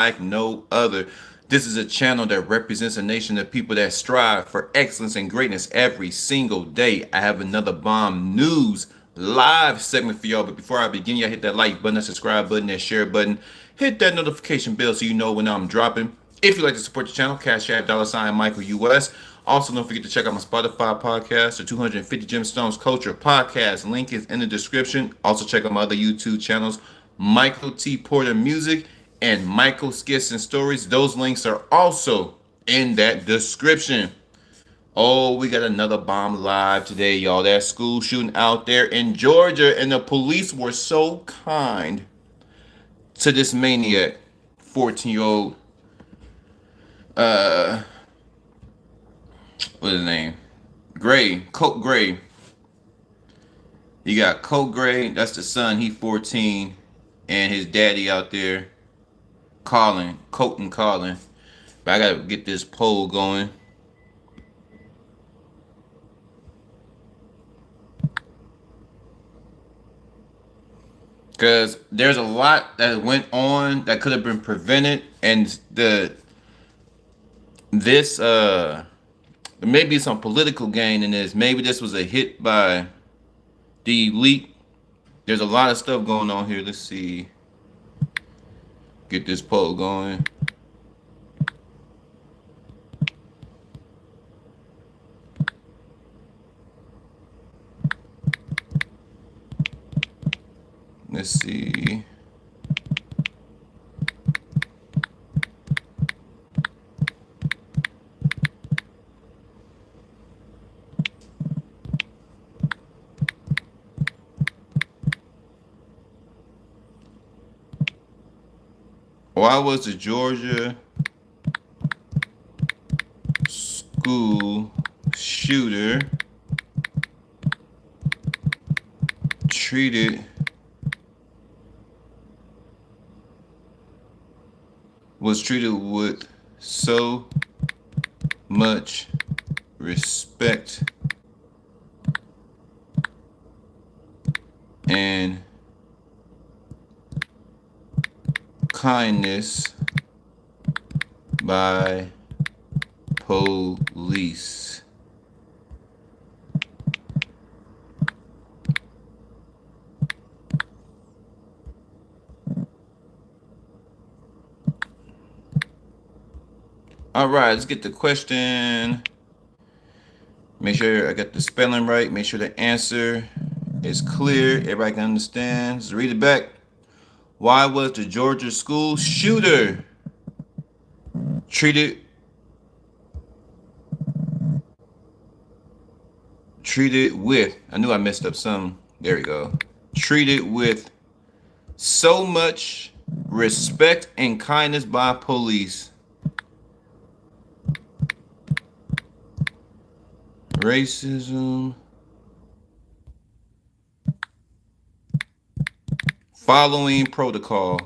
like no other. This is a channel that represents a nation of people that strive for excellence and greatness every single day. I have another bomb news live segment for y'all. But before I begin, y'all hit that like button, that subscribe button, that share button. Hit that notification bell so you know when I'm dropping. If you'd like to support the channel, Cash App, $Michael US. Also, don't forget to check out my Spotify podcast, the 250 Gemstones Culture podcast. Link is in the description. Also, check out my other YouTube channels, Michael T. Porter Music and Michael Skits and Stories. Those links are also in that description. Oh, we got another bomb live today, y'all. That school shooting out there in Georgia, and the police were so kind to this maniac, 14-year-old. What's his name? Gray, Colt Gray. You got Colt Gray, that's the son. He 14, and his daddy out there, Colin, Colton Colin. But I gotta get this poll going. Because there's a lot that went on that could have been prevented, and maybe some political gain in this. Maybe this was a hit by the elite. There's a lot of stuff going on here. Let's see. Get this poll going. Let's see. Why was the Georgia school shooter treated with so much respect and kindness by police? All right, let's get the question. Make sure I got the spelling right. Make sure the answer is clear. Everybody can understand. Let's read it back. Why was the Georgia school shooter treated with, I knew I messed up some. There we go. Treated with so much respect and kindness by police? Racism. Following protocol.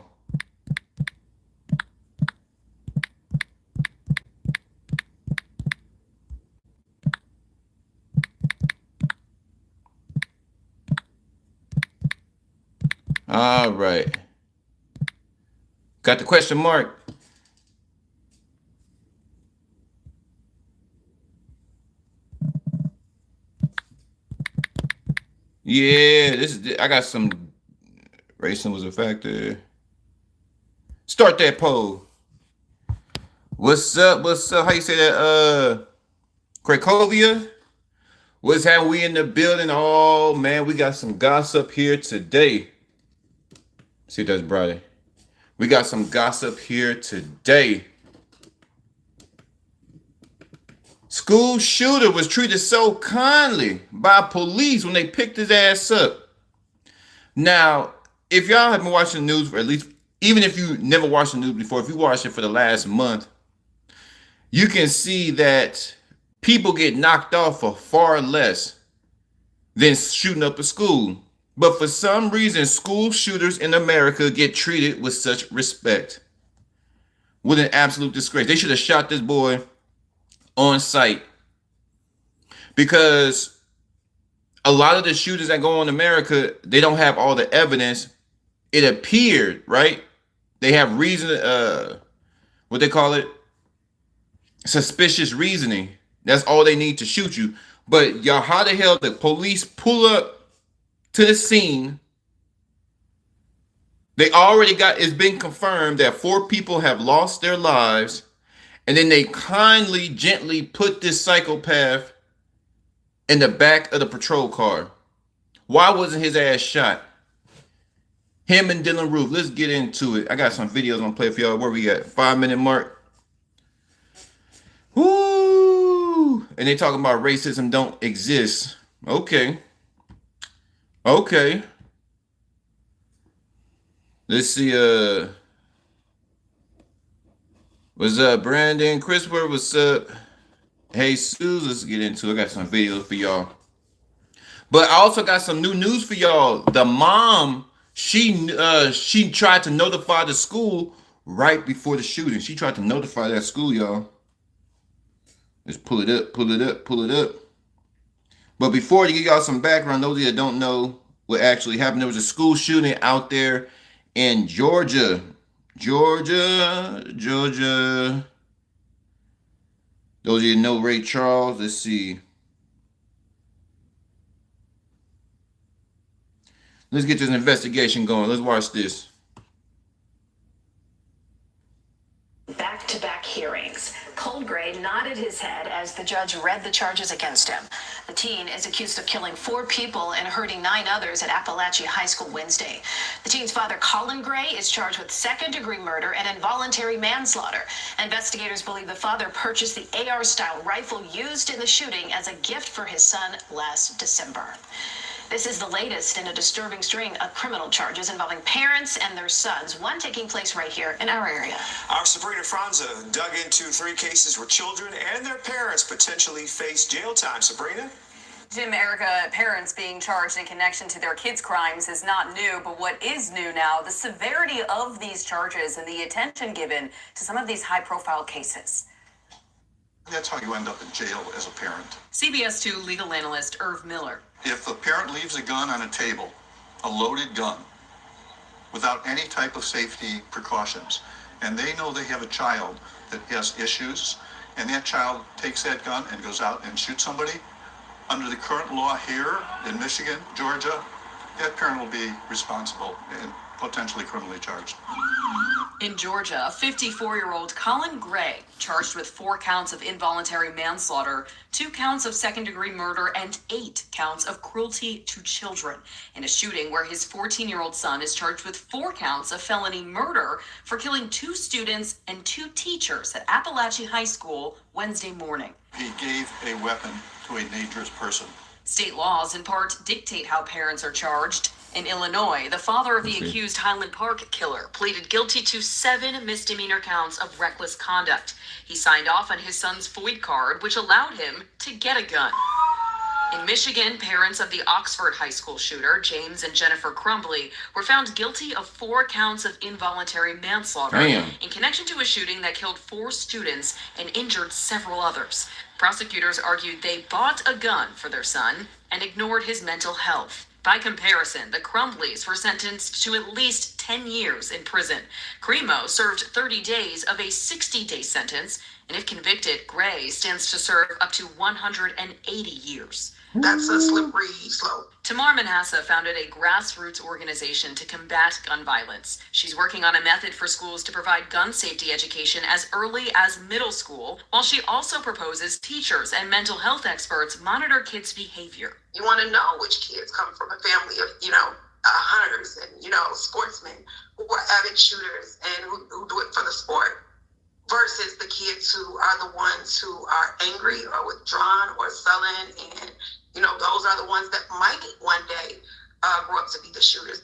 All right. Got the question mark. Yeah, I got some. Racism was a factor. Start that poll. What's up? What's up? How you say that? Cracovia? What's happening? We in the building. Oh man, we got some gossip here today. See if that's brighter. We got some gossip here today. School shooter was treated so kindly by police when they picked his ass up. Now, if y'all have been watching the news, or at least, even if you never watched the news before, if you watched it for the last month, you can see that people get knocked off for far less than shooting up a school. But for some reason, school shooters in America get treated with such respect. With an absolute disgrace. They should have shot this boy on sight. Because a lot of the shooters that go on in America, they don't have all the evidence. It appeared, right? They have reason. what they call it, suspicious reasoning. That's all they need to shoot you. But y'all, how the hell the police pull up to the scene? They already got, it's been confirmed that 4 people have lost their lives, and then they kindly, gently put this psychopath in the back of the patrol car. Why wasn't his ass shot? Him and Dylan Roof. Let's get into it. I got some videos I'm gonna play for y'all. Where we at? 5-minute mark. Woo! And they talking about racism don't exist. Okay. Okay. Let's see. What's up, Brandon? Christopher, what's up? Hey, Sue, let's get into it. I got some videos for y'all. But I also got some new news for y'all. The mom, she tried to notify the school right before the shooting. She tried to notify that school, y'all. Let's pull it up, pull it up, pull it up. But before, to give y'all some background, those of you that don't know what actually happened, there was a school shooting out there in Georgia. Georgia. Those of you that know Ray Charles, let's see. Let's get this investigation going. Let's watch this. Back-to-back hearings. Cold Gray nodded his head as the judge read the charges against him. The teen is accused of killing 4 people and hurting 9 others at Appalachia High School Wednesday. The teen's father, Colin Gray, is charged with second-degree murder and involuntary manslaughter. Investigators believe the father purchased the AR-style rifle used in the shooting as a gift for his son last December. This is the latest in a disturbing string of criminal charges involving parents and their sons, one taking place right here in our area. Our Sabrina Franza dug into 3 cases where children and their parents potentially face jail time. Sabrina? Jim, Erica, parents being charged in connection to their kids' crimes is not new, but what is new now, the severity of these charges and the attention given to some of these high-profile cases. That's how you end up in jail as a parent. CBS 2 legal analyst Irv Miller. If a parent leaves a gun on a table, a loaded gun, without any type of safety precautions, and they know they have a child that has issues, and that child takes that gun and goes out and shoots somebody, under the current law here in Michigan, Georgia, that parent will be responsible and potentially criminally charged. In Georgia, a 54-year-old Colin Gray charged with 4 counts of involuntary manslaughter, 2 counts of second-degree murder, and 8 counts of cruelty to children in a shooting where his 14-year-old son is charged with 4 counts of felony murder for killing 2 students and 2 teachers at Appalachia High School Wednesday morning. He gave a weapon to a dangerous person. State laws, in part, dictate how parents are charged. In Illinois, the father of the accused Highland Park killer pleaded guilty to 7 misdemeanor counts of reckless conduct. He signed off on his son's FOID card, which allowed him to get a gun. In Michigan, parents of the Oxford High School shooter, James and Jennifer Crumbley, were found guilty of 4 counts of involuntary manslaughter in connection to a shooting that killed 4 students and injured several others. Prosecutors argued they bought a gun for their son and ignored his mental health. By comparison, the Crumbleys were sentenced to at least 10 years in prison. Cremo served 30 days of a 60-day sentence, and if convicted, Gray stands to serve up to 180 years. That's a slippery slope. Tamar Manassa founded a grassroots organization to combat gun violence. She's working on a method for schools to provide gun safety education as early as middle school, while she also proposes teachers and mental health experts monitor kids' behavior. You want to know which kids come from a family of, hunters and, sportsmen who are avid shooters and who do it for the sport versus the kids who are the ones who are angry or withdrawn or sullen. And, those are the ones that might one day grow up to be the shooters.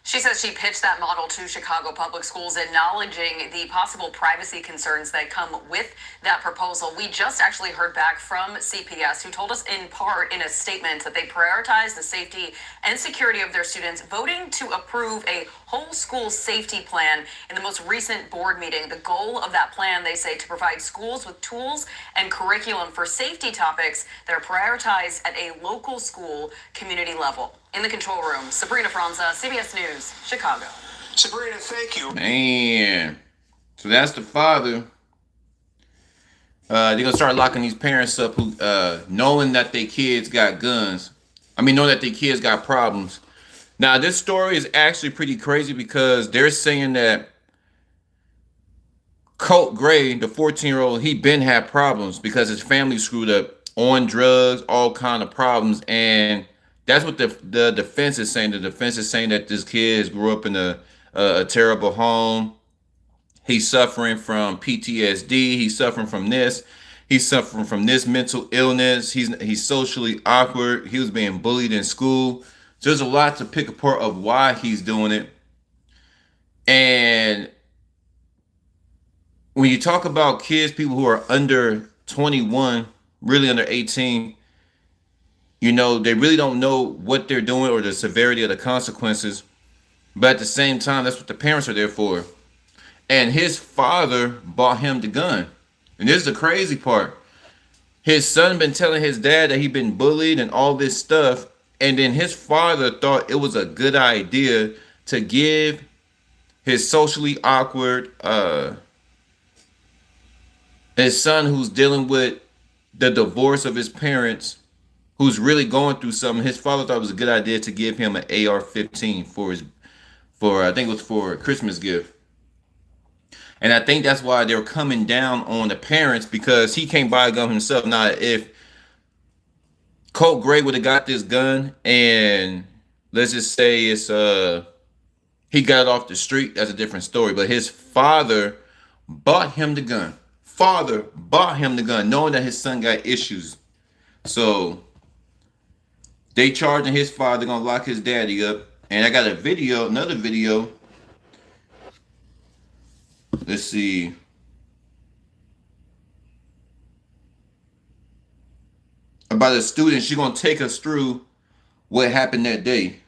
She says she pitched that model to Chicago Public Schools, acknowledging the possible privacy concerns that come with that proposal. We just actually heard back from CPS, who told us in part in a statement that they prioritize the safety and security of their students, voting to approve a whole school safety plan in the most recent board meeting. The goal of that plan, they say, to provide schools with tools and curriculum for safety topics that are prioritized at a local school community level. In the control room, Sabrina Franza, CBS News, Chicago. Sabrina, thank you. Man. So that's the father. They're gonna start locking these parents up who, knowing that their kids got guns. I mean, knowing that their kids got problems. Now, this story is actually pretty crazy because they're saying that Colt Gray, the 14-year-old, he been had problems because his family screwed up on drugs, all kind of problems, and that's what the defense is saying. The defense is saying that this kid grew up in a terrible home. He's suffering from PTSD. He's suffering from this. He's suffering from this mental illness. He's socially awkward. He was being bullied in school. So there's a lot to pick apart of why he's doing it. And when you talk about kids, people who are under 21, really under 18, you know, they really don't know what they're doing or the severity of the consequences. But at the same time, that's what the parents are there for. And his father bought him the gun. And this is the crazy part. His son been telling his dad that he'd been bullied and all this stuff. And then his father thought it was a good idea to give his socially awkward his son, who's dealing with the divorce of his parents, who's really going through something. His father thought it was a good idea to give him an AR-15 for I think it was for a Christmas gift. And I think that's why they're coming down on the parents, because he can't buy a gun himself. Now, if Colt Gray would have got this gun and let's just say it's he got it off the street, that's a different story. But his father bought him the gun. Father bought him the gun, knowing that his son got issues. So they charging his father, gonna lock his daddy up. And I got another video. Let's see. About a student. She's gonna take us through what happened that day.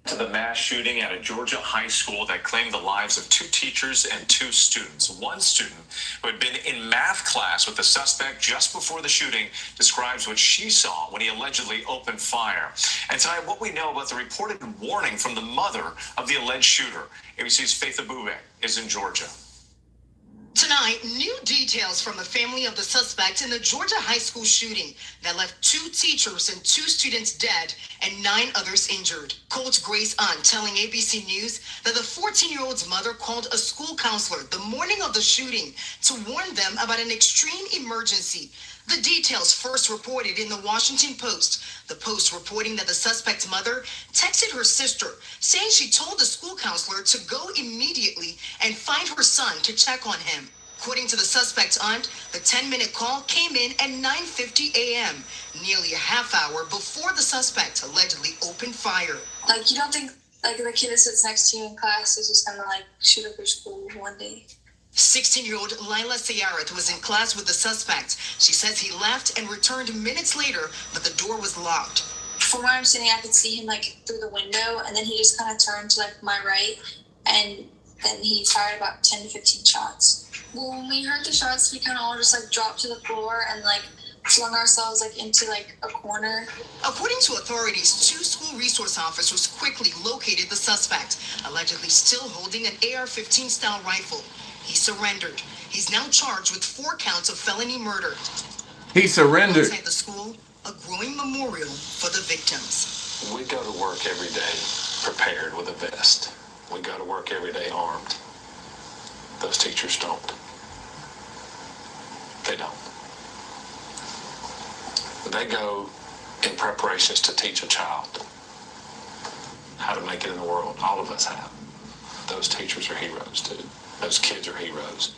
To the mass shooting at a Georgia high school that claimed the lives of 2 teachers and 2 students. One student who had been in math class with the suspect just before the shooting describes what she saw when he allegedly opened fire. And tonight, what we know about the reported warning from the mother of the alleged shooter. ABC's Faith Abube is in Georgia. Tonight, new details from the family of the suspect in the Georgia high school shooting that left 2 teachers and 2 students dead and 9 others injured. Colt Gray's aunt telling ABC News that the 14-year-old's mother called a school counselor the morning of the shooting to warn them about an extreme emergency. The details first reported in the Washington Post. The Post reporting that the suspect's mother texted her sister saying she told the school counselor to go immediately and find her son to check on him. According to the suspect's aunt, the 10-minute call came in at 9:50 a.m., nearly a half hour before the suspect allegedly opened fire. Like, you don't think, like, the kid that sits next to you in class is just gonna, like, shoot up your school one day? 16-year-old Lila Ciarat was in class with the suspect. She says he left and returned minutes later, but the door was locked. From where I'm sitting, I could see him, like, through the window, and then he just kind of turned to, like, my right, and then he fired about 10 to 15 shots. Well, when we heard the shots, we kind of all just, like, dropped to the floor and, like, flung ourselves, like, into, like, a corner. According to authorities, 2 school resource officers quickly located the suspect, allegedly still holding an AR-15 style rifle. He surrendered. He's now charged with 4 counts of felony murder. He surrendered. Outside the school, a growing memorial for the victims. We go to work every day prepared with a vest. We go to work every day armed. Those teachers don't. They don't. They go in preparations to teach a child how to make it in the world. All of us have. Those teachers are heroes too. Those kids are heroes.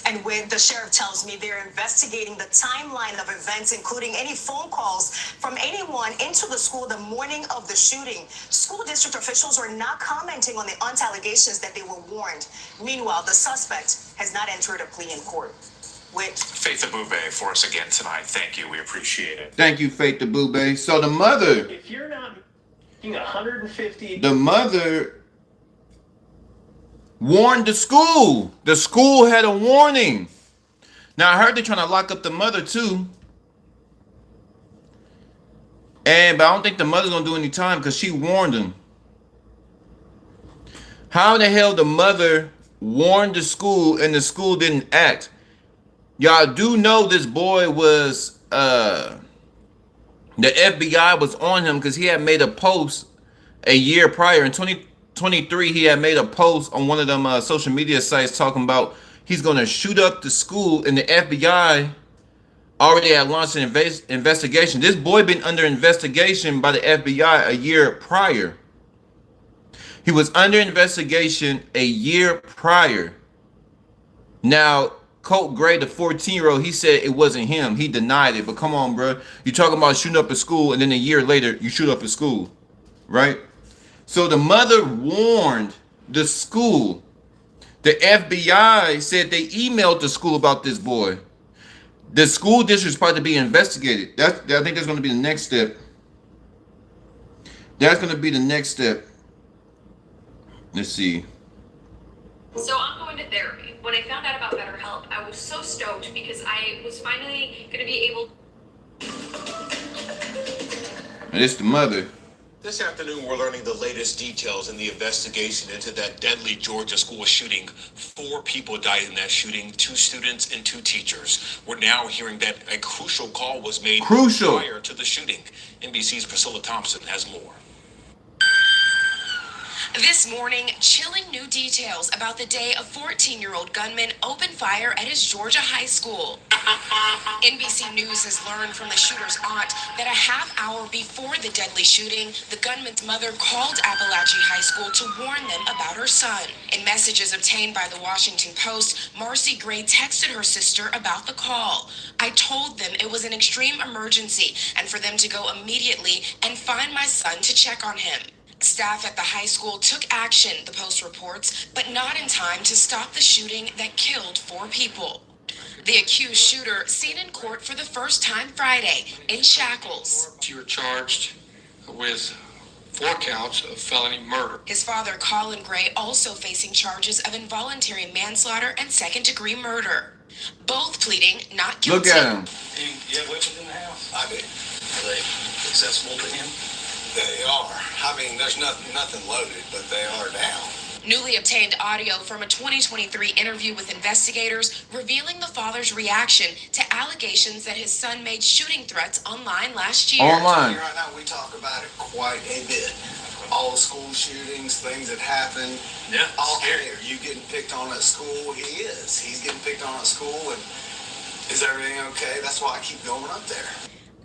And when the sheriff tells me they're investigating the timeline of events, including any phone calls from anyone into the school the morning of the shooting. School district officials are not commenting on the aunt's allegations that they were warned. Meanwhile, the suspect has not entered a plea in court. With Faith Abube for us again tonight. Thank you. We appreciate it. Thank you, Faith Abube. So the mother, if you're not making 150, the mother warned the school. The school had a warning. Now, I heard they're trying to lock up the mother too. But I don't think the mother's going to do any time because she warned them. How in the hell the mother warned the school and the school didn't act? Y'all do know this boy was the FBI was on him because he had made a post a year prior in 2023. He had made a post on one of them social media sites talking about he's gonna shoot up the school, and the FBI already had launched an investigation. This boy been under investigation by the FBI a year prior. He was under investigation a year prior. Now, Colt Gray, the 14-year-old, he said it wasn't him. He denied it. But come on, bro. You're talking about shooting up a school, and then a year later, you shoot up a school, right? So the mother warned the school. The FBI said they emailed the school about this boy. The school district is probably to be investigated. I think that's going to be the next step. That's going to be the next step. Let's see. So I'm going to therapy. When I found out about BetterHelp, I was so stoked because I was finally going to be able. And it's the mother. This afternoon, we're learning the latest details in the investigation into that deadly Georgia school shooting. 4 people died in that shooting, 2 students and 2 teachers. We're now hearing that a crucial call was made prior to the shooting. NBC's Priscilla Thompson has more. This morning, chilling new details about the day a 14-year-old gunman opened fire at his Georgia high school. NBC News has learned from the shooter's aunt that a half hour before the deadly shooting, the gunman's mother called Appalachia High School to warn them about her son. In messages obtained by the Washington Post, Marcy Gray texted her sister about the call. I told them it was an extreme emergency and for them to go immediately and find my son to check on him. Staff at the high school took action, the Post reports, but not in time to stop the shooting that killed 4 people. The accused shooter seen in court for the first time Friday in shackles. You were charged with 4 counts of felony murder. His father, Colin Gray, also facing charges of involuntary manslaughter and second-degree murder. Both pleading not guilty. Look at him. You have weapons in the house? I do. Are they accessible to him? They are. I mean, there's nothing loaded, but they are down. Newly obtained audio from a 2023 interview with investigators revealing the father's reaction to allegations that his son made shooting threats online last year. Online. Right now, we talk about it quite a bit. All the school shootings, things that happen. Yeah, all scary. here. You getting picked on at school? He is. He's getting picked on at school, and is everything okay? That's why I keep going up there.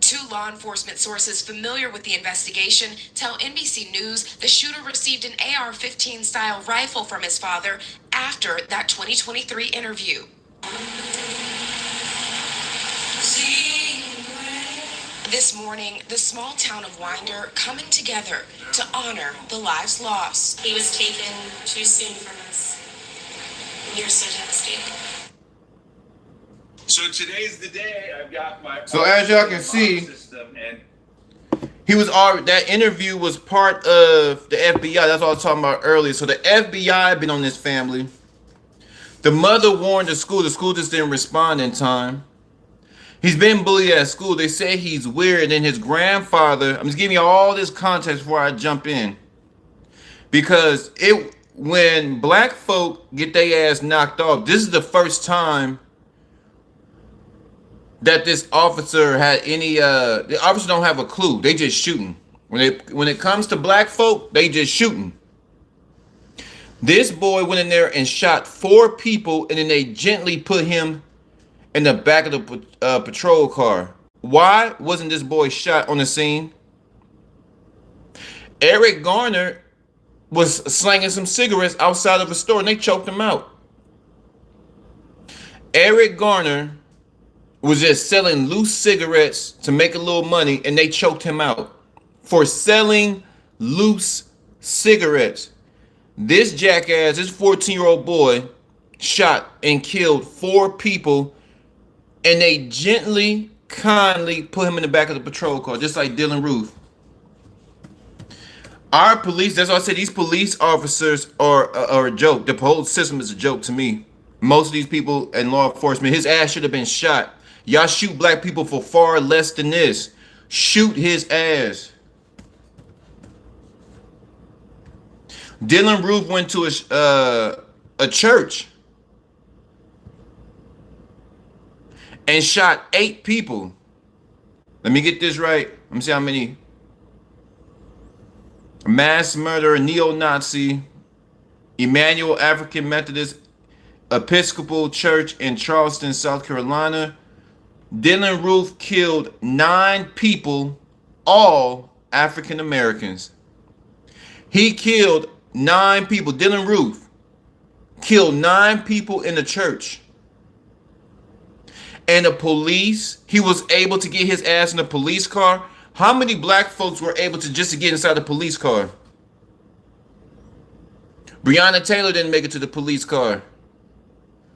2 law enforcement sources familiar with the investigation tell NBC News the shooter received an AR-15 style rifle from his father after that 2023 interview. This morning, the small town of Winder coming together to honor the lives lost. He was taken too soon from us. We are so devastated. So today's the day. I've got my. So as y'all can see, he was already, that interview was part of the FBI. That's what I was talking about earlier. So the FBI been on this family. The mother warned the school. The school just didn't respond in time. He's been bullied at school. They say he's weird. And his grandfather, I'm just giving you all this context before I jump in. Because when black folk get their ass knocked off, this is the first time that this officer had any the officers don't have a clue. They just shooting. When it comes to black folk, they just shooting. This boy went in there and shot 4 people, and then they gently put him in the back of the patrol car. Why wasn't this boy shot on the scene? Eric Garner was slanging some cigarettes outside of a store, and they choked him out. Eric Garner was just selling loose cigarettes to make a little money, and they choked him out for selling loose cigarettes. This jackass, this 14-year-old boy, shot and killed 4 people, and they gently, kindly put him in the back of the patrol car, just like Dylan Roof. Our police, that's why I said these police officers are a joke. The whole system is a joke to me. Most of these people in law enforcement, his ass should have been shot. Y'all shoot black people for far less than this. Shoot his ass. Dylan Roof went to a church and shot 8 people. Let me get this right. Let me see how many. Mass murderer, neo-Nazi, Emmanuel African Methodist Episcopal Church in Charleston, South Carolina. Dylan Roof killed 9 people, all African Americans. He killed 9 people. Dylan Roof killed 9 people in the church. And the police, he was able to get his ass in a police car. How many black folks were able to just get inside the police car? Breonna Taylor didn't make it to the police car.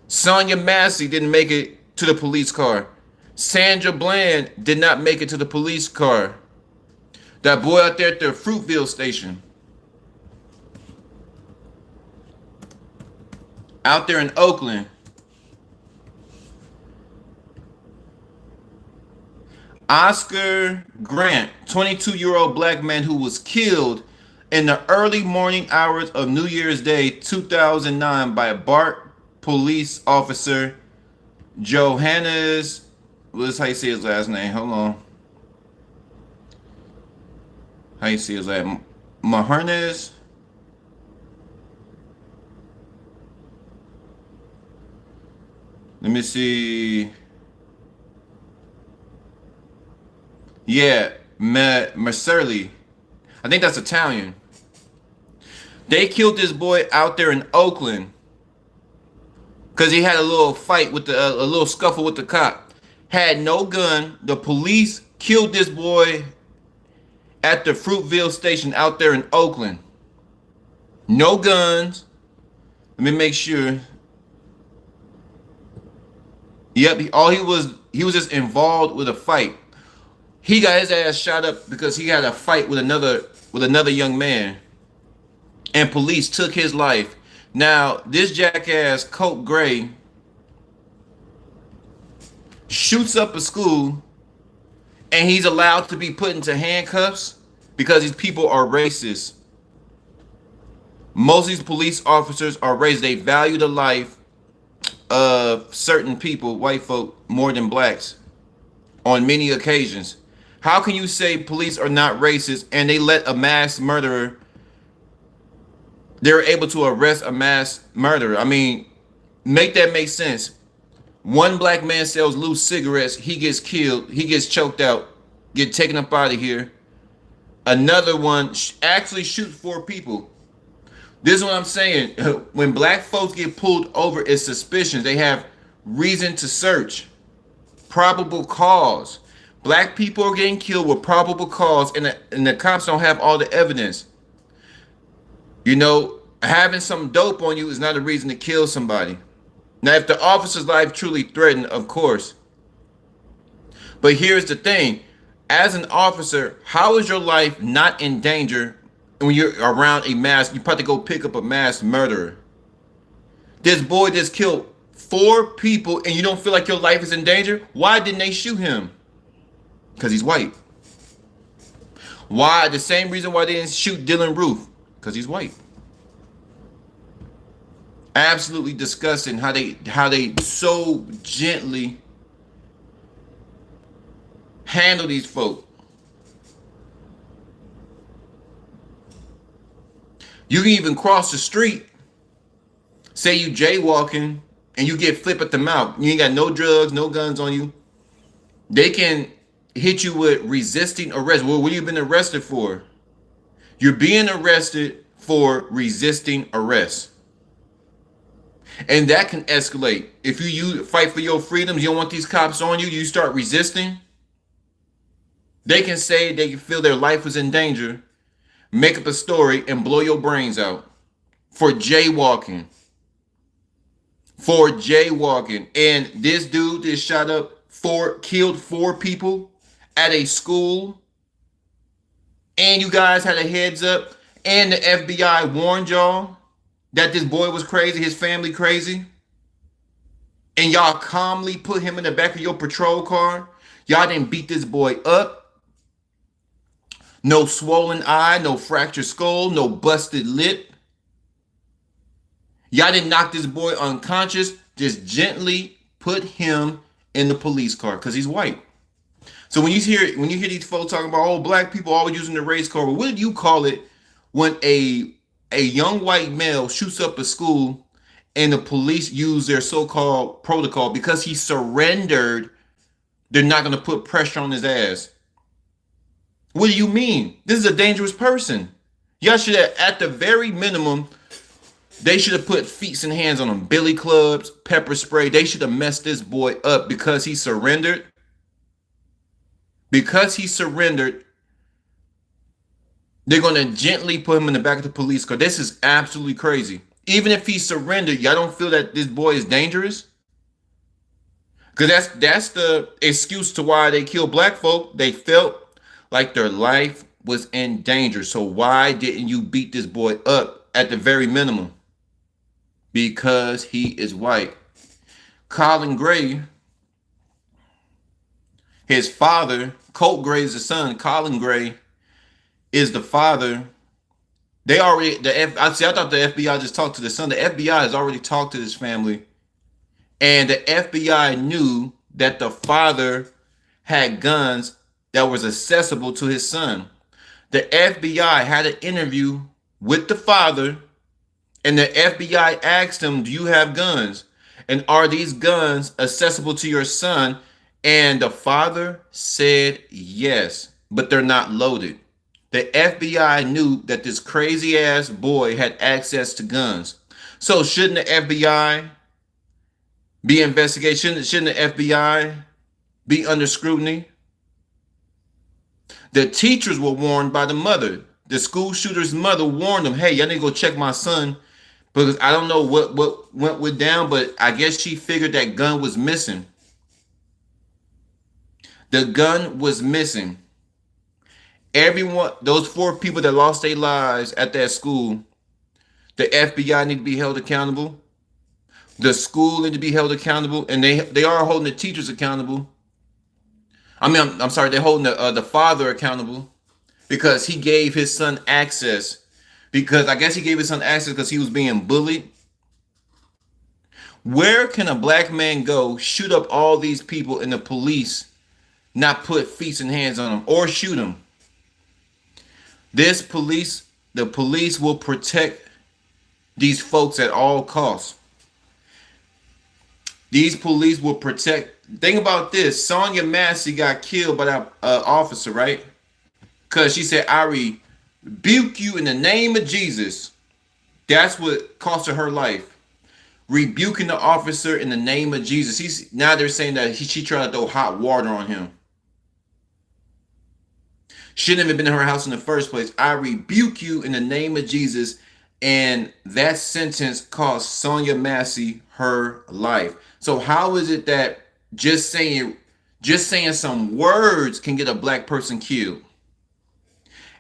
Sonia Massey didn't make it to the police car. Sandra Bland did not make it to the police car. That boy out there at the Fruitville station. Out there in Oakland. Oscar Grant, 22-year-old black man who was killed in the early morning hours of New Year's Day 2009 by a BART police officer, Johannes, what's how you say his last name? Hold on. How you say his last name? Mahernes? Let me see. Yeah, Mercerly. I think that's Italian. They killed this boy out there in Oakland because he had a little fight with a little scuffle with the cop. Had no gun. The police killed this boy at the Fruitville station out there in Oakland. No guns. Let me make sure. Yep, he was just involved with a fight. He got his ass shot up because he had a fight with another young man, and police took his life. Now, this jackass Colt Gray shoots up a school, and he's allowed to be put into handcuffs because these people are racist. Most of these police officers are racist. They value the life of certain people, white folk, more than blacks on many occasions. How can you say police are not racist and they let a mass murderer, they're able to arrest a mass murderer? I mean, make that make sense. One black man sells loose cigarettes, he gets killed, he gets choked out, get taken up out of here. Another one actually shoots 4 people. This is what I'm saying. When black folks get pulled over, it's suspicion. They have reason to search. Probable cause. Black people are getting killed with probable cause, and the cops don't have all the evidence. You know, having some dope on you is not a reason to kill somebody. Now, if the officer's life truly threatened, of course. But here's the thing. As an officer, how is your life not in danger when you're around a mass? You probably go pick up a mass murderer. This boy just killed 4 people and you don't feel like your life is in danger? Why didn't they shoot him? Because he's white. Why? The same reason why they didn't shoot Dylan Roof. Because he's white. Absolutely disgusting how they so gently handle these folk. You can even cross the street, say you jaywalking, and you get flipped at the mouth. You ain't got no drugs, no guns on you. They can hit you with resisting arrest. Well, what have you been arrested for? You're being arrested for resisting arrest. And that can escalate. If you fight for your freedoms, you don't want these cops on you, you start resisting. They can say they can feel their life was in danger, make up a story, and blow your brains out for jaywalking. For jaywalking. And this dude just shot up killed 4 people at a school. And you guys had a heads up. And the FBI warned y'all that this boy was crazy, his family crazy. And y'all calmly put him in the back of your patrol car. Y'all didn't beat this boy up. No swollen eye, no fractured skull, no busted lip. Y'all didn't knock this boy unconscious. Just gently put him in the police car because he's white. So when you hear these folks talking about, oh, black people always using the race card, well, what do you call it when a young white male shoots up a school and the police use their so-called protocol because he surrendered? They're not going to put pressure on his ass. What do you mean? This is a dangerous person. Y'all should have, at the very minimum, they should have put feet and hands on him. Billy clubs, pepper spray. They should have messed this boy up because he surrendered. Because he surrendered, they're going to gently put him in the back of the police car. This is absolutely crazy. Even if he surrendered, y'all don't feel that this boy is dangerous? Because that's the excuse to why they kill black folk. They felt like their life was in danger. So why didn't you beat this boy up at the very minimum? Because he is white. Colin Gray, his father, Colt Gray is the son. Colin Gray is the father. I thought the FBI just talked to the son. The FBI has already talked to this family. And the FBI knew that the father had guns that was accessible to his son. The FBI had an interview with the father, and the FBI asked him, do you have guns? And are these guns accessible to your son? And the father said yes, but they're not loaded. The FBI knew that this crazy ass boy had access to guns. So shouldn't the FBI be investigated? Shouldn't the FBI be under scrutiny? The teachers were warned by the mother. The school shooter's mother warned them, hey, y'all need to go check my son because I don't know what went down, but I guess she figured that gun was missing. The gun was missing. Everyone, those 4 people that lost their lives at that school, the FBI need to be held accountable. The school need to be held accountable, and they are holding the teachers accountable. I mean, I'm sorry, they're holding the father accountable because he gave his son access. Because I guess he gave his son access because he was being bullied. Where can a black man go shoot up all these people and the police not put feet and hands on them or shoot them? The police will protect these folks at all costs. These police will protect. Think about this. Sonya Massey got killed by that officer, right? Because she said, I rebuke you in the name of Jesus. That's what cost her life. Rebuking the officer in the name of Jesus. Now they're saying that she tried to throw hot water on him. Shouldn't have been in her house in the first place. I rebuke you in the name of Jesus. And that sentence cost Sonya Massey her life. So how is it that just saying some words can get a black person killed?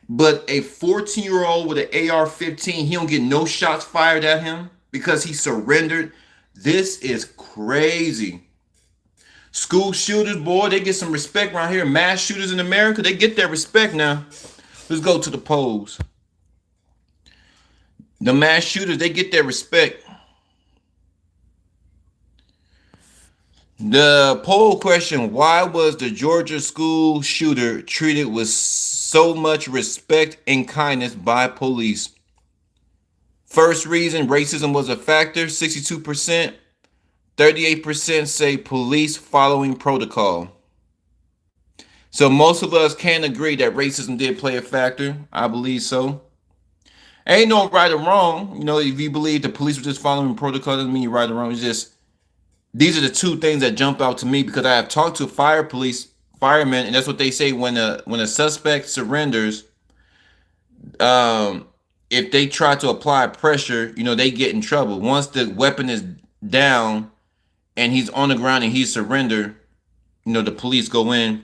But a 14-year-old with an AR-15, he don't get no shots fired at him because he surrendered. This is crazy. School shooters, boy, they get some respect around here. Mass shooters in America, they get their respect now. Let's go to the polls. The mass shooters, they get their respect. The poll question, why was the Georgia school shooter treated with so much respect and kindness by police? First reason, racism was a factor, 62%. 38% say police following protocol. So most of us can agree that racism did play a factor. I believe so. Ain't no right or wrong. You know, if you believe the police were just following protocol, doesn't mean you're right or wrong. It's just, these are the 2 things that jump out to me because I have talked to firemen, and that's what they say when a suspect surrenders. If they try to apply pressure, you know, they get in trouble. Once the weapon is down and he's on the ground and he's surrendered, you know, the police go in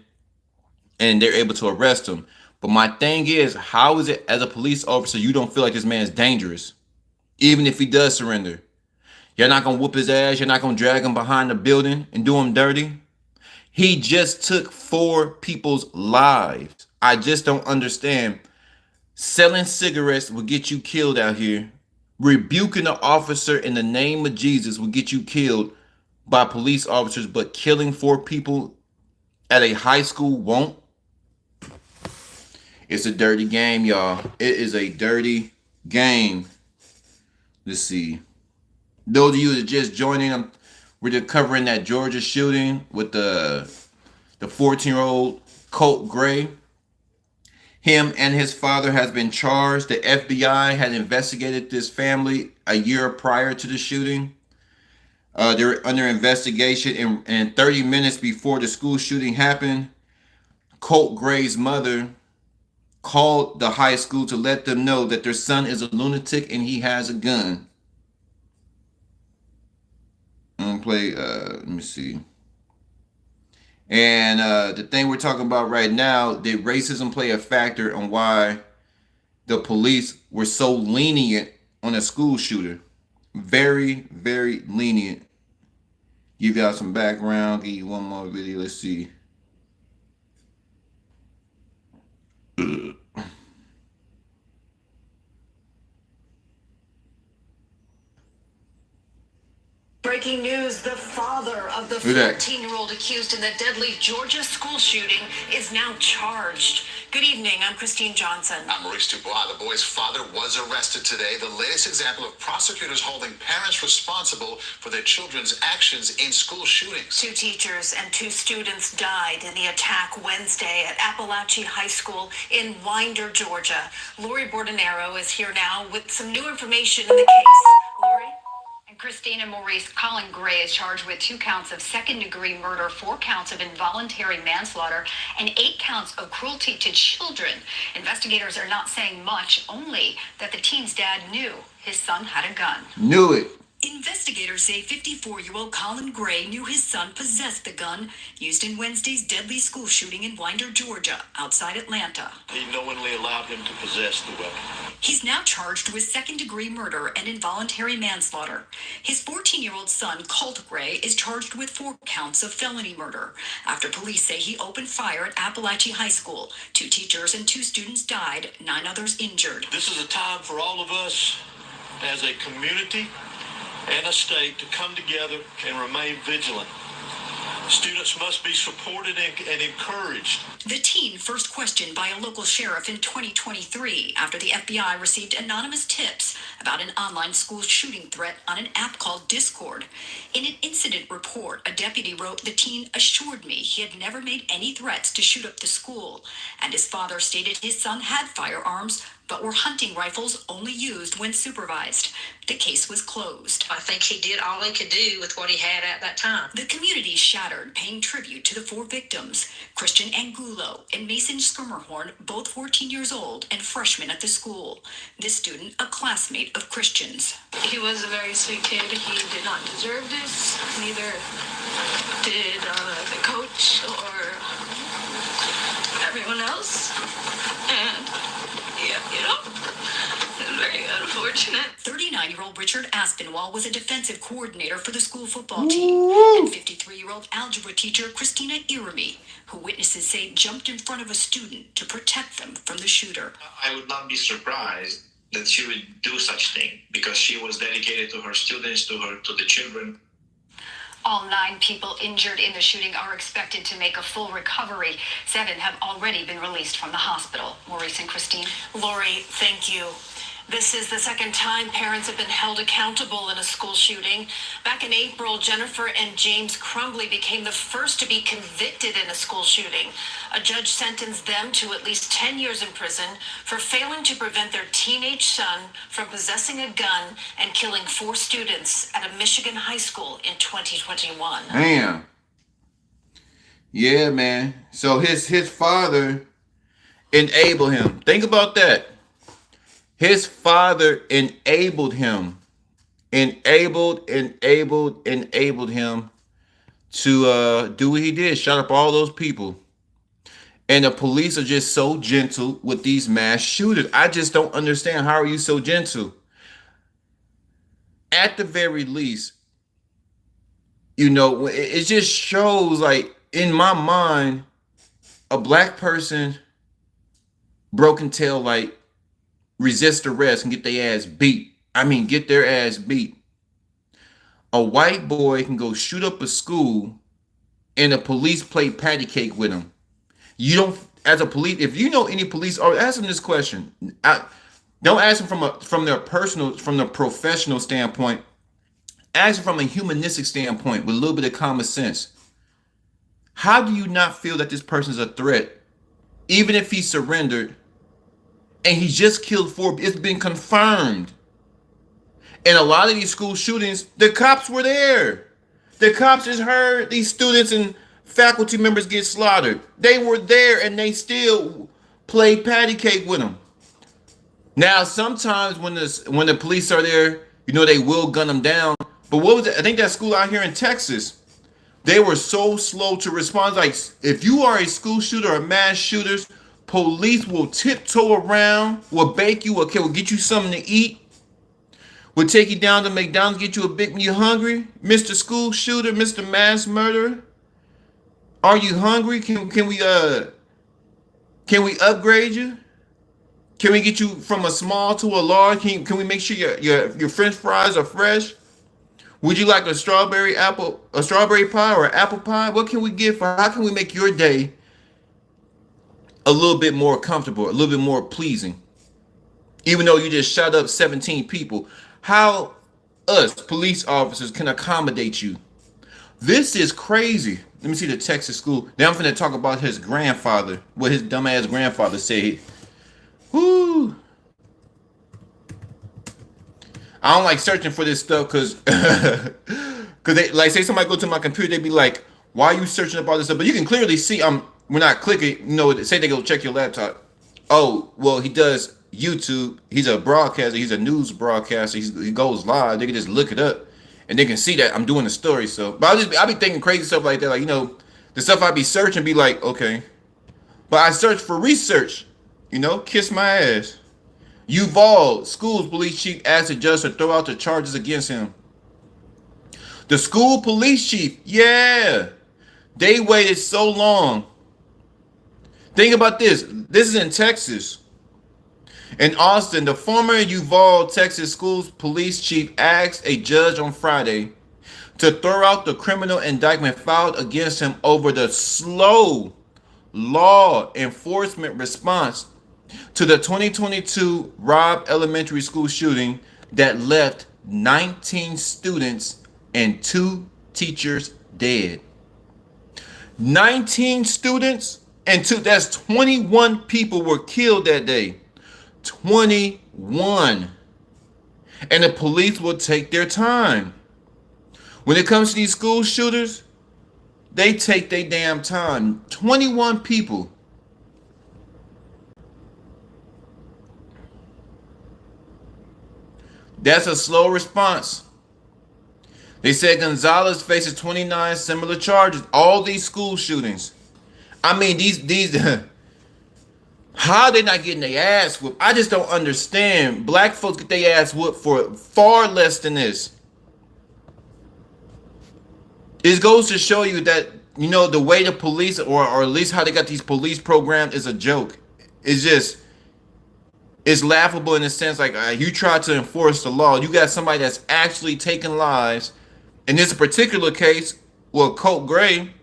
and they're able to arrest him. But my thing is, how is it as a police officer you don't feel like this man is dangerous, even if he does surrender? You're not going to whoop his ass. You're not going to drag him behind the building and do him dirty. He just took 4 people's lives. I just don't understand. Selling cigarettes will get you killed out here. Rebuking an officer in the name of Jesus will get you killed by police officers, but killing 4 people at a high school won't. It's a dirty game, y'all. It is a dirty game. Let's see. Those of you that are just joining, we're just covering that Georgia shooting with the 14-year-old Colt Gray. Him and his father has been charged. The FBI had investigated this family a year prior to the shooting. They're under investigation, and 30 minutes before the school shooting happened, Colt Gray's mother called the high school to let them know that their son is a lunatic and he has a gun. I'm gonna play, let me see. And the thing we're talking about right now, did racism play a factor on why the police were so lenient on a school shooter? Very, very lenient. Give y'all some background. Give you one more video. Let's see. Breaking news, the father of the 14-year-old accused in the deadly Georgia school shooting is now charged. Good evening, I'm Christine Johnson. I'm Maurice Dubois. The boy's father was arrested today. The latest example of prosecutors holding parents responsible for their children's actions in school shootings. 2 teachers and 2 students died in the attack Wednesday at Appalachia High School in Winder, Georgia. Lori Bordenero is here now with some new information in the case. Lori? Christina Maurice, Colin Gray is charged with 2 counts of second-degree murder, 4 counts of involuntary manslaughter, and 8 counts of cruelty to children. Investigators are not saying much, only that the teen's dad knew his son had a gun. Knew it. Investigators say 54-year-old Colin Gray knew his son possessed the gun used in Wednesday's deadly school shooting in Winder, Georgia, outside Atlanta. He knowingly allowed him to possess the weapon. He's now charged with second-degree murder and involuntary manslaughter. His 14-year-old son, Colt Gray, is charged with 4 counts of felony murder after police say he opened fire at Appalachia High School. 2 teachers and 2 students died, 9 others injured. This is a time for all of us as a community and a state to come together and remain vigilant. Students must be supported and encouraged. The teen first questioned by a local sheriff in 2023 after the FBI received anonymous tips about an online school shooting threat on an app called Discord. In an incident report, a deputy wrote, "The teen assured me he had never made any threats to shoot up the school," and his father stated his son had firearms but were hunting rifles only used when supervised. The case was closed. I think he did all he could do with what he had at that time. The community shattered, paying tribute to the 4 victims, Christian Angulo and Mason Skirmerhorn, both 14 years old and freshmen at the school. This student, a classmate of Christian's. He was a very sweet kid. He did not deserve this. Neither did the coach or everyone else. And yeah, it's very unfortunate. 39-year-old Richard Aspinwall was a defensive coordinator for the school football team, and 53-year-old algebra teacher Christina Irami, who witnesses say jumped in front of a student to protect them from the shooter. I would not be surprised that she would do such thing because she was dedicated to her students, to the children. All 9 people injured in the shooting are expected to make a full recovery. 7 have already been released from the hospital. Maurice and Christine. Lori, thank you. This is the second time parents have been held accountable in a school shooting. Back in April, Jennifer and James Crumbly became the first to be convicted in a school shooting. A judge sentenced them to at least 10 years in prison for failing to prevent their teenage son from possessing a gun and killing 4 students at a Michigan high school in 2021. Damn. Yeah, man. So his father enabled him. Think about that. His father enabled him. Enabled him to do what he did. Shut up all those people. And the police are just so gentle with these mass shooters. I just don't understand. How are you so gentle? At the very least, you know, it just shows, like, in my mind, a black person broken tail, like, resist arrest and get their ass beat I mean, get their ass beat. A white boy can go shoot up a school and the police play patty cake with him. You don't, as a police, if you know any police, or ask them this question. Don't ask them from their personal, from the professional standpoint. Ask them from a humanistic standpoint with a little bit of common sense. How do you not feel that this person's a threat, even if he surrendered and he just killed 4? It's been confirmed. And a lot of these school shootings, the cops were there. The cops just heard these students and faculty members get slaughtered. They were there and they still played patty cake with them. Now, sometimes when the police are there, you know, they will gun them down. But what was it? I think that school out here in Texas, they were so slow to respond. Like, if you are a school shooter or mass shooters, police will tiptoe around, will bake you, okay, will get you something to eat. We'll take you down to McDonald's, get you a Big Mac. You hungry, Mr. School Shooter, Mr. Mass Murderer? Are you hungry? Can we upgrade you? Can we get you from a small to a large? Can we make sure your French fries are fresh? Would you like a strawberry pie or an apple pie? What can we get for? How can we make your day a little bit more comfortable, a little bit more pleasing? Even though you just shot up 17 people. How us police officers can accommodate you. This is crazy. Let me see the Texas school. Now I'm finna talk about his grandfather, what his dumbass grandfather said. Whoo. I don't like searching for this stuff because they like, say somebody go to my computer, they be like, why are you searching about this stuff? But you can clearly see we're not clicking, you know, say they go check your laptop. Oh, well, he does YouTube. He's a broadcaster. He's a news broadcaster. He goes live. They can just look it up, and they can see that I'm doing the story. So, but I be thinking crazy stuff like that. Like, you know, the stuff I be searching be like, okay, but I search for research. You know, kiss my ass. Uvalde school's police chief asked the judge to throw out the charges against him. The school police chief, yeah, they waited so long. Think about this. This is in Texas. In Austin, the former Uvalde, Texas schools police chief asked a judge on Friday to throw out the criminal indictment filed against him over the slow law enforcement response to the 2022 Robb Elementary School shooting that left 19 students and 2 teachers dead. 19 students and 2, that's 21 people were killed that day. 21. And the police will take their time. When it comes to these school shooters, they take their damn time. 21 people. That's a slow response. They said Gonzalez faces 29 similar charges. All these school shootings. I mean, these how are they not getting their ass whooped? I just don't understand. Black folks get their ass whooped for far less than this. It goes to show you that, you know, the way the police, or at least how they got these police programs, is a joke. It's laughable in a sense, like you try to enforce the law. You got somebody that's actually taking lives. In this particular case, well, Colt Gray,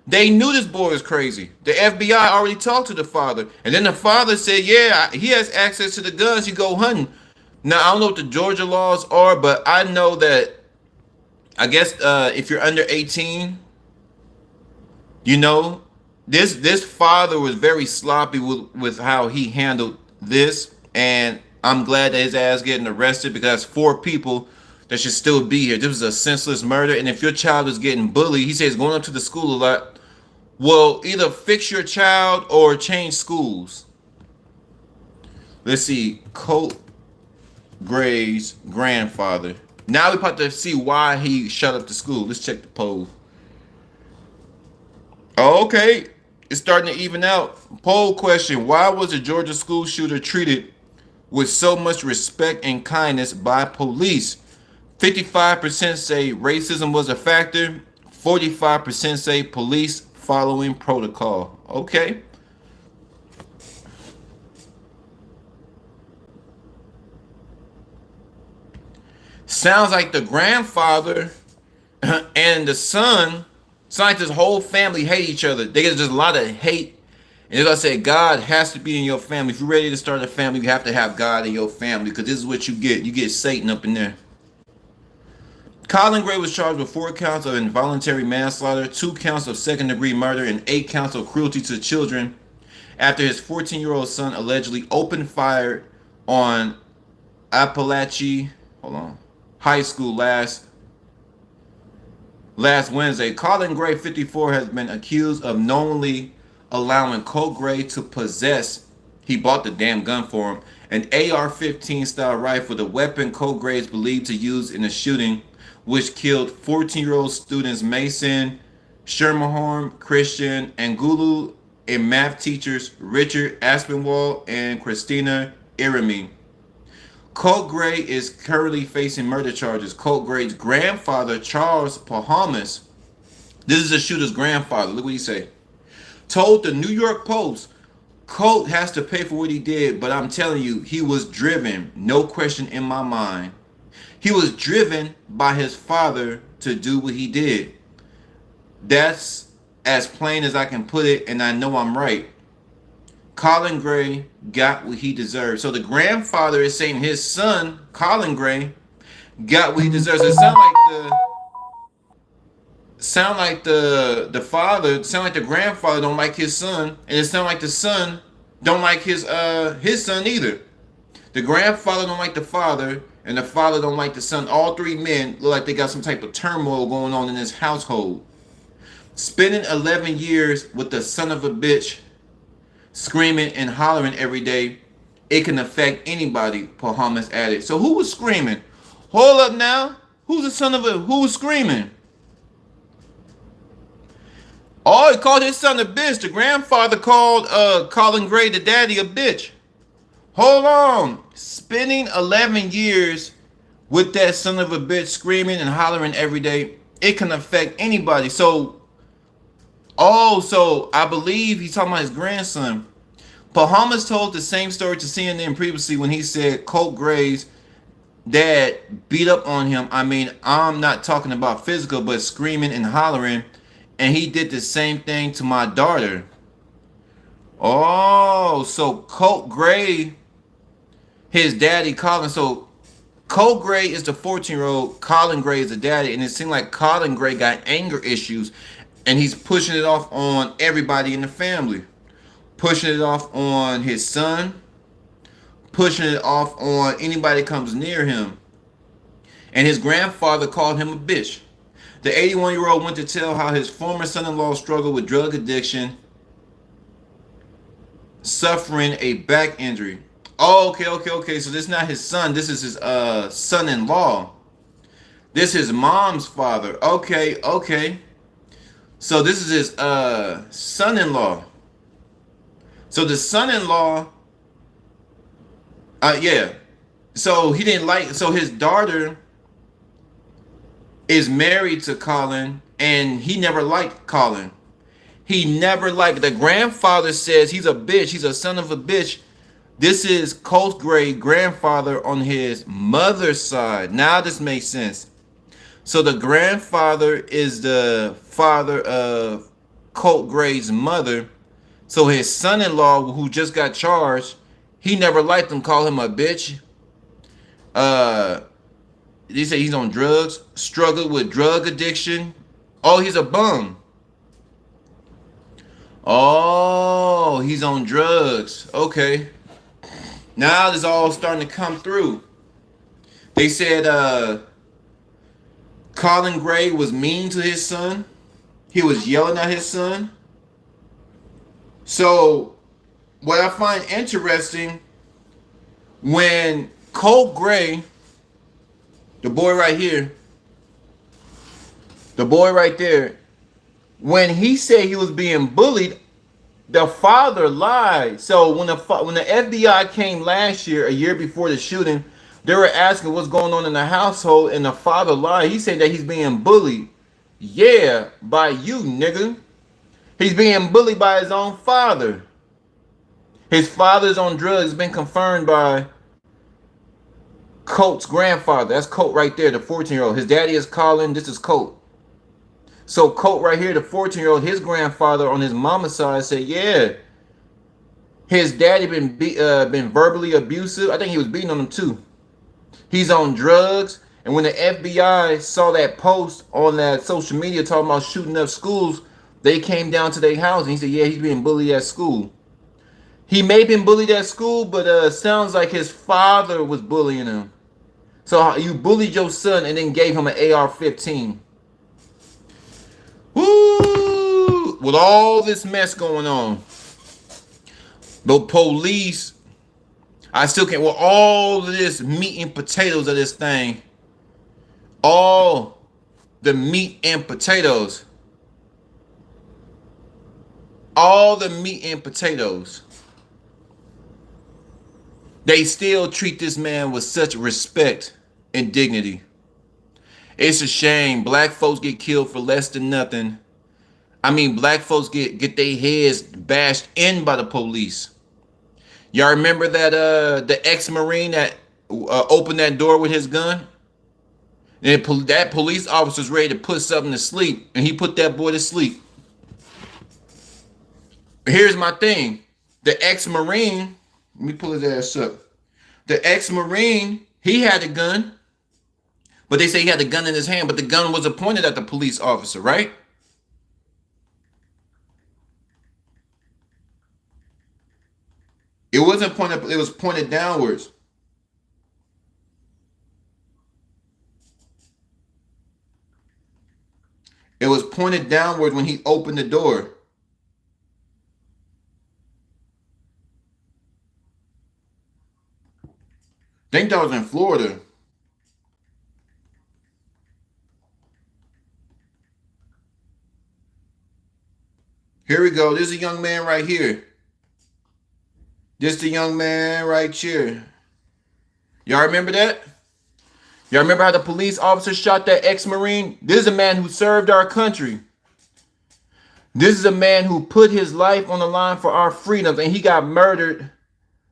they knew this boy was crazy. The FBI already talked to the father. And then the father said, yeah, he has access to the guns. You go hunting. Now, I don't know what the Georgia laws are, but I know that, I guess if you're under 18, you know, this father was very sloppy with how he handled this. And I'm glad that his ass getting arrested, because 4 people that should still be here. This was a senseless murder. And if your child is getting bullied, he says going up to the school a lot, well, either fix your child or change schools. Let's see. Colt Gray's grandfather. Now we're about to see why he shut up the school. Let's check the poll. Oh, okay. It's starting to even out. Poll question. Why was a Georgia school shooter treated with so much respect and kindness by police? 55% say racism was a factor. 45% say police following protocol. Okay. Sounds like the grandfather and the son, sound like this whole family hate each other. They get just a lot of hate. And as I said, God has to be in your family. If you're ready to start a family, you have to have God in your family, because this is what you get. You get Satan up in there. Colin Gray was charged with 4 counts of involuntary manslaughter, 2 counts of second-degree murder, and 8 counts of cruelty to children after his 14-year-old son allegedly opened fire on Apalachee High School last Wednesday. Colin Gray, 54, has been accused of knowingly allowing Colt Gray to possess, he bought the damn gun for him, an AR-15 style rifle, the weapon Colt Gray is believed to use in the shooting which killed 14-year-old students Mason Schermerhorn, Christian Angulu, and math teachers Richard Aspinwall and Christina Irami. Colt Gray is currently facing murder charges. Colt Gray's grandfather, Charles Pahamas, this is the shooter's grandfather, look what he said, told the New York Post, Colt has to pay for what he did, but I'm telling you, he was driven, no question in my mind. He was driven by his father to do what he did. That's as plain as I can put it, and I know I'm right. Colin Gray got what he deserved. So the grandfather is saying his son, Colin Gray, got what he deserves. It sound like the grandfather don't like his son, and it sound like the son don't like his son either. The grandfather don't like the father, and the father don't like the son. All 3 men look like they got some type of turmoil going on in this household. Spending 11 years with the son of a bitch screaming and hollering every day, it can affect anybody, Pahamas added. So who was screaming? Hold up now. Who's the son of a, who was screaming? Oh, he called his son a bitch. The grandfather called Colin Gray, the daddy, a bitch. Hold on. Spending 11 years with that son of a bitch screaming and hollering every day, it can affect anybody. So I believe he's talking about his grandson. Pahamas told the same story to CNN previously when he said Colt Gray's dad beat up on him. I mean, I'm not talking about physical, but screaming and hollering. And he did the same thing to my daughter. Oh, so Colt Gray, his daddy Colin. So Colt Gray is the 14-year-old. Colin Gray is the daddy. And it seemed like Colin Gray got anger issues. And he's pushing it off on everybody in the family. Pushing it off on his son. Pushing it off on anybody that comes near him. And his grandfather called him a bitch. The 81-year-old went to tell how his former son-in-law struggled with drug addiction, suffering a back injury. Oh, okay. So this is not his son. This is his son-in-law. This is his mom's father. Okay. So this is his son-in-law. So the son-in-law, yeah. So he didn't like, so his daughter is married to Colin, and he never liked Colin. He never liked, the grandfather says he's a bitch, he's a son of a bitch. This is Colt Gray grandfather on his mother's side. Now this makes sense. So the grandfather is the father of Colt Gray's mother. So his son-in-law, who just got charged, he never liked him, call him a bitch. They say he's on drugs, struggled with drug addiction. Oh, he's a bum. Oh, he's on drugs. Okay. Now this all starting to come through. They said Colin Gray was mean to his son. He was yelling at his son. So what I find interesting, when Colt Gray, the boy right here, the boy right there, when he said he was being bullied, the father lied. So when the FBI came last year, a year before the shooting, they were asking what's going on in the household, and the father lied. He said that he's being bullied. Yeah, by you, nigga. He's being bullied by his own father. His father's on drugs, been confirmed by Colt's grandfather. That's Colt right there, the 14-year-old. His daddy is Colin. This is Colt. So Colt right here, the 14-year-old, his grandfather on his mama's side said, yeah, his daddy been verbally abusive. I think he was beating on him too. He's on drugs. And when the FBI saw that post on that social media talking about shooting up schools, they came down to their house and he said, yeah, he's being bullied at school. He may have been bullied at school, but sounds like his father was bullying him. So you bullied your son and then gave him an AR-15. Woo! With all this mess going on, the police, I still can't, with all of this meat and potatoes of this thing, all the meat and potatoes, they still treat this man with such respect and dignity. It's a shame. Black folks get killed for less than nothing. I mean, black folks get their heads bashed in by the police. Y'all remember that the ex-Marine that opened that door with his gun? And that police officer's ready to put something to sleep, and he put that boy to sleep. Here's my thing. The ex-Marine, let me pull his ass up. The ex-Marine, he had a gun, but they say he had a gun in his hand, but the gun was pointed at the police officer, right? It wasn't pointed, it was pointed downwards. It was pointed downward when he opened the door. I think that was in Florida. Here we go. This is a young man right here. This is the young man right here. Y'all remember that? Y'all remember how the police officer shot that ex-Marine? This is a man who served our country. This is a man who put his life on the line for our freedoms, and he got murdered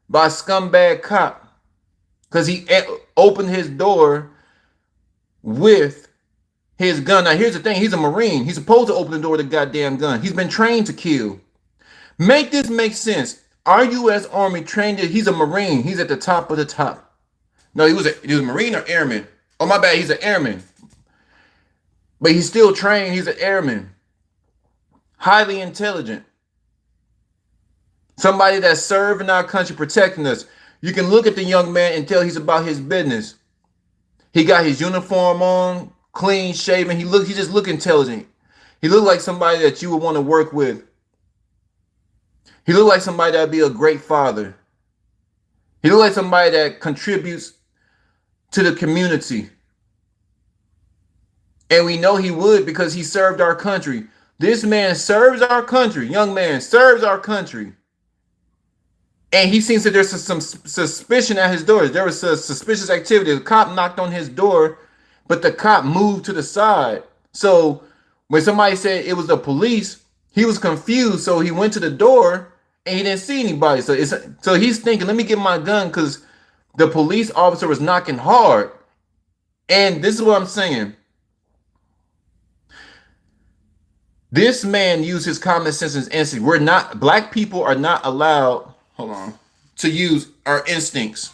by a scumbag cop because he opened his door with his gun. Now, here's the thing. He's a Marine. He's supposed to open the door with a goddamn gun. He's been trained to kill. Make this make sense. Our U.S. Army trained him. He's a Marine. He's at the top of the top. No, he was a Marine or airman. Oh, my bad. He's an airman. But he's still trained. He's an airman. Highly intelligent. Somebody that served in our country, protecting us. You can look at the young man and tell he's about his business. He got his uniform on, clean shaven. He just look intelligent. He looked like somebody that you would want to work with. He looked like somebody that'd be a great father. He looked like somebody that contributes to the community. And we know he would because he served our country. This man serves our country. Young man serves our country. And he seems that there's some suspicion at his door. There was a suspicious activity. The cop knocked on his door, but the cop moved to the side. So when somebody said it was the police, he was confused. So he went to the door and he didn't see anybody. So he's thinking, let me get my gun because the police officer was knocking hard. And this is what I'm saying. This man used his common sense and instinct. Black people are not allowed, to use our instincts.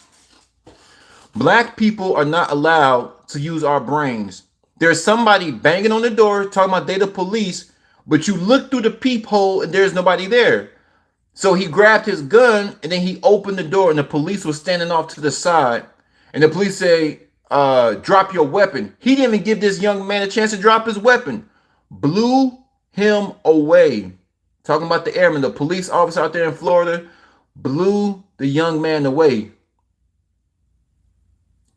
Black people are not allowed to use our brains. There's somebody banging on the door talking about they the police, but you look through the peephole and there's nobody there. So he grabbed his gun and then he opened the door and the police was standing off to the side. And the police say, drop your weapon. He didn't even give this young man a chance to drop his weapon. Blew him away. Talking about the airman, the police officer out there in Florida, blew the young man away.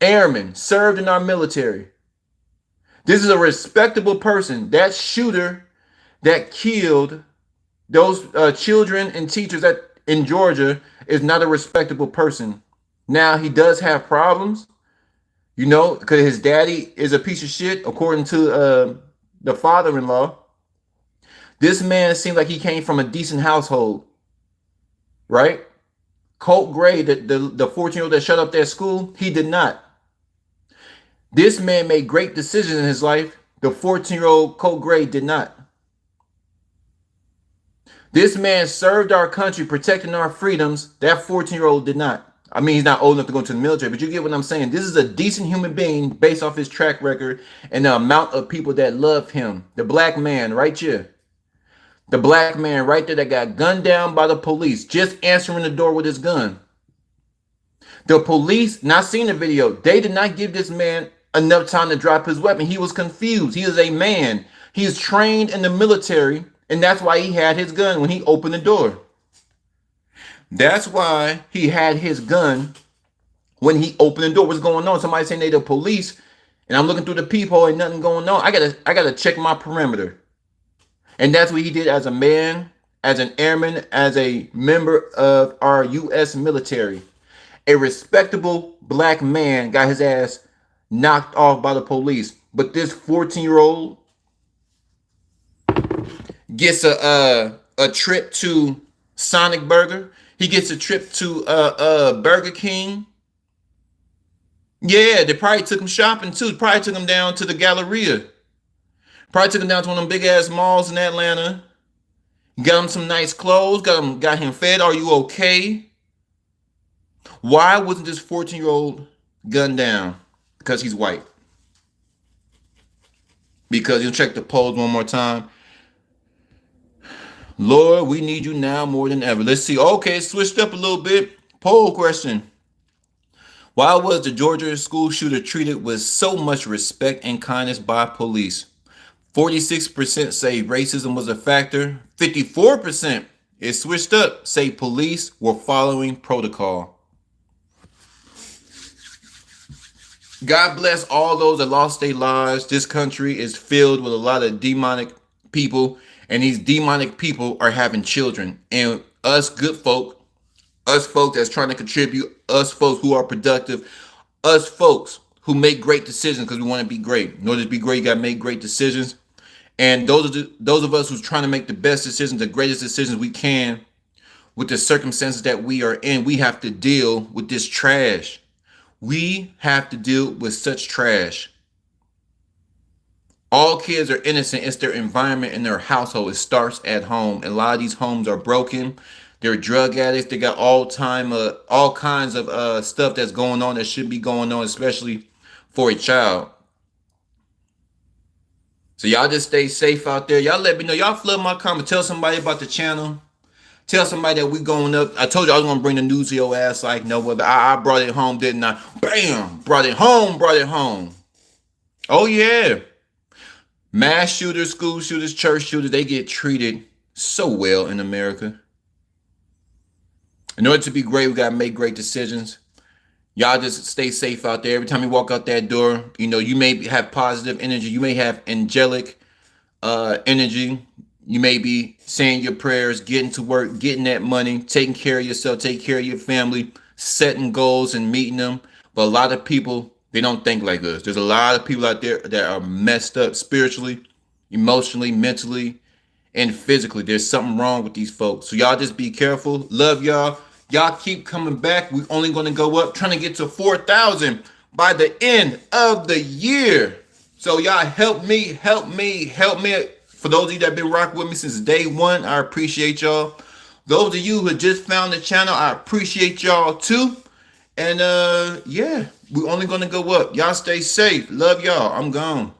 Airman, served in our military. This is a respectable person. That shooter that killed those children and teachers in Georgia is not a respectable person. Now, he does have problems, because his daddy is a piece of shit, according to the father-in-law. This man seemed like he came from a decent household, right? Colt Gray, the 14-year-old that shut up that school, he did not. This man made great decisions in his life. The 14-year-old Colt Gray did not. This man served our country, protecting our freedoms. That 14-year-old did not. I mean, he's not old enough to go into the military, but you get what I'm saying. This is a decent human being based off his track record and the amount of people that love him. The black man right here. The black man right there that got gunned down by the police, just answering the door with his gun. The police, not seeing the video, they did not give this man enough time to drop his weapon. He was confused. He is a man. He is trained in the military, and that's why he had his gun when he opened the door. That's why he had his gun when he opened the door. What's going on? Somebody saying they the police, and I'm looking through the peephole and nothing going on. I gotta check my perimeter. And that's what he did as a man, as an airman, as a member of our U.S. military. A respectable black man got his ass knocked off by the police. But this 14-year-old gets a trip to Sonic Burger. He gets a trip to Burger King. Yeah, they probably took him shopping too. Probably took him down to the Galleria. Probably took him down to one of them big ass malls in Atlanta. Got him some nice clothes. Got him fed. Are you okay? Why wasn't this 14-year-old gunned down? Because he's white. Because he'll check the polls one more time. Lord, we need you now more than ever. Let's see. Okay, switched up a little bit. Poll question. Why was the Georgia school shooter treated with so much respect and kindness by police? 46% say racism was a factor. 54%, it switched up, say police were following protocol. God bless all those that lost their lives. This country is filled with a lot of demonic people, and these demonic people are having children. And us good folk, us folks that's trying to contribute, us folks who are productive, us folks who make great decisions because we want to be great. In order to be great, you got to make great decisions. And those of us who's trying to make the best decisions, the greatest decisions we can with the circumstances that we are in, we have to deal with this trash. We have to deal with such trash. All kids are innocent. It's their environment and their household. It starts at home. And a lot of these homes are broken. They're drug addicts. They got all kinds of stuff that's going on that should be going on, especially for a child. So y'all just stay safe out there. Y'all let me know. Y'all flood my comment. Tell somebody about the channel. Tell somebody that we going up. I told you I was going to bring the news to your ass like no other. I brought it home, didn't I? Bam! Brought it home. Oh, yeah. Mass shooters, school shooters, church shooters, they get treated so well in America. In order to be great, we got to make great decisions. Y'all just stay safe out there. Every time you walk out that door, you know, you may have positive energy. You may have angelic energy. You may be saying your prayers, getting to work, getting that money, taking care of yourself, taking care of your family, setting goals and meeting them. But a lot of people, they don't think like us. There's a lot of people out there that are messed up spiritually, emotionally, mentally, and physically. There's something wrong with these folks. So y'all just be careful. Love y'all. Y'all keep coming back. We're only going to go up, trying to get to 4,000 by the end of the year. So y'all help me. For those of you that have been rocking with me since day one, I appreciate y'all. Those of you who just found the channel, I appreciate y'all too. And yeah, we're only going to go up. Y'all stay safe. Love y'all. I'm gone.